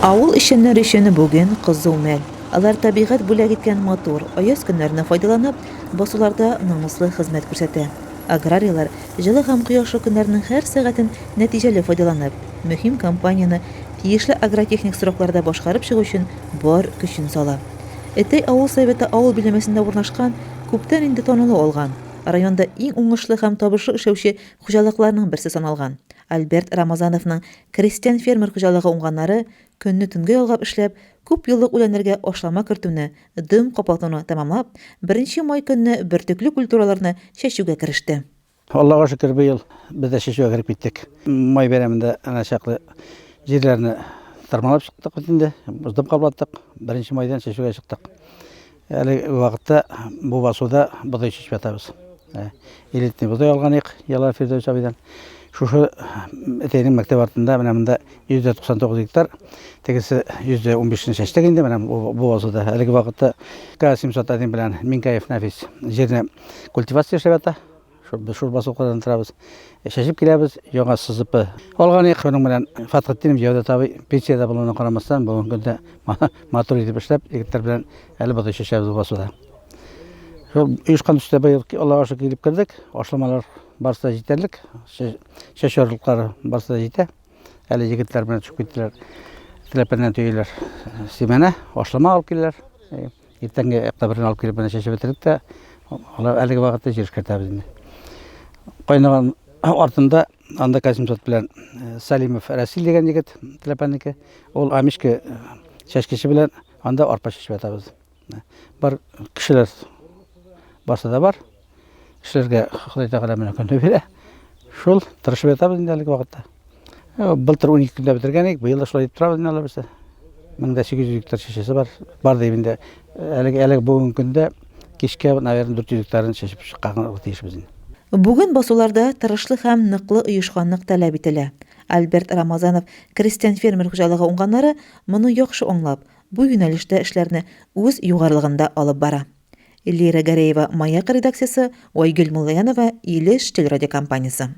Авыл эшчәннәре өчен бүген кызу мәл. Алар табигать бүләк иткән мотор, аяз көннәрне файдаланып, басуларда намуслы хезмәт күрсәтә. Аграрийлар җылы һәм кояшлы көннәрнең һәр сәгатен нәтиҗәле файдаланып, мөһим компанияны тиешле агротехник срокларда башкарып чыгу өчен бар көчен сала. Әтәй авыл советы авыл биләмәсендә урнашкан, күптән инде танылу алган. Районда иң уңышлы һәм табышлы эшләүче хуҗалыкларның берсе саналган. Альберт Рамазановның крестьян фермер хуҗалыгы уңганнары көнне төнгә ялгап эшләп, күп еллык үләннәргә ашлама кертүне, дым капатуны тәмамлап, 1 май көнне бөртекле культураларны чәчүгә кереште. Аллага шөкер, быел без дә чәчүгә кереп киттек. Май бәйрәмендә ана чаклы җирләрне тырмалап чыктык бит инде. Дым каплаттык. 1 майдан чәчүгә чыктык. Әле вакытта бу басуда бодай чәчеп ятабыз. Илетне бодай алганык, Ялар Фирдәүс абыйдан. Шушы әтәйнең мәктәп артында менә монда 199 гектар, тегесе 115-ни чәчтек инде менә бу басуда. Әлеге вакытта К701 белән Минкаев Нафис җирне культивация эшләп ята. Шул басулардан торабыз. Чәчеп киләбез, яңа сызып алганык. Шуның белән Фатхетдинов Җәүдәт абый пенсияда булуына карамастан, бүгенге көндә мотор итеп эшләп, егетләр белән әле бодай чәчәбез бу басуда. Шул оешкан төстә быел Аллага шөкер килеп кердек. Ашламалар барысы да җитәрлек. Чәчәрлыклары барысы да җитә. Әле егетләр белән чыгып киттеләр. Теләпәннән төйләр семена, ашлама алып киләләр. Иртәнге октябрьне алып килеп менә чәчеп бетердек тә, алар әлеге вакытта җир эшкәртәбез инде. Кайнаган артында анда К700 белән Салимов Расил дигән егет Теләпәннеке. Ул Амишка чәчкече белән анда арпа чәчеп ятабыз. Бар кешеләр барсы да бар. Эшләргә Ходай Тәгалә менә көндә бирә. Шул тырышып ятабыз инде әлеге вакытта. Былтыр 12 көндә бетергән идек, быел да шулай дип торабыз инде алар бездә. 1800 гектар чәчәсе бар. Бар дип инде әлеге бүгенге көндә кичкә, наверное, 400 гектарын чәчеп чыкканга тиешбез инде. Бүген басуларда тырышлы һәм ныклы оешканлык таләп ителә. Альберт Рамазанов крестьян фермер хуҗалыгы уңганнары моны яхшы аңлап, бу юнәлештә эшләрне үз югарылыгында алып бара. Лира Гареева, Маяк редакциясе, Айгөл Муллаянова, Илеш телерадиокомпаниясе.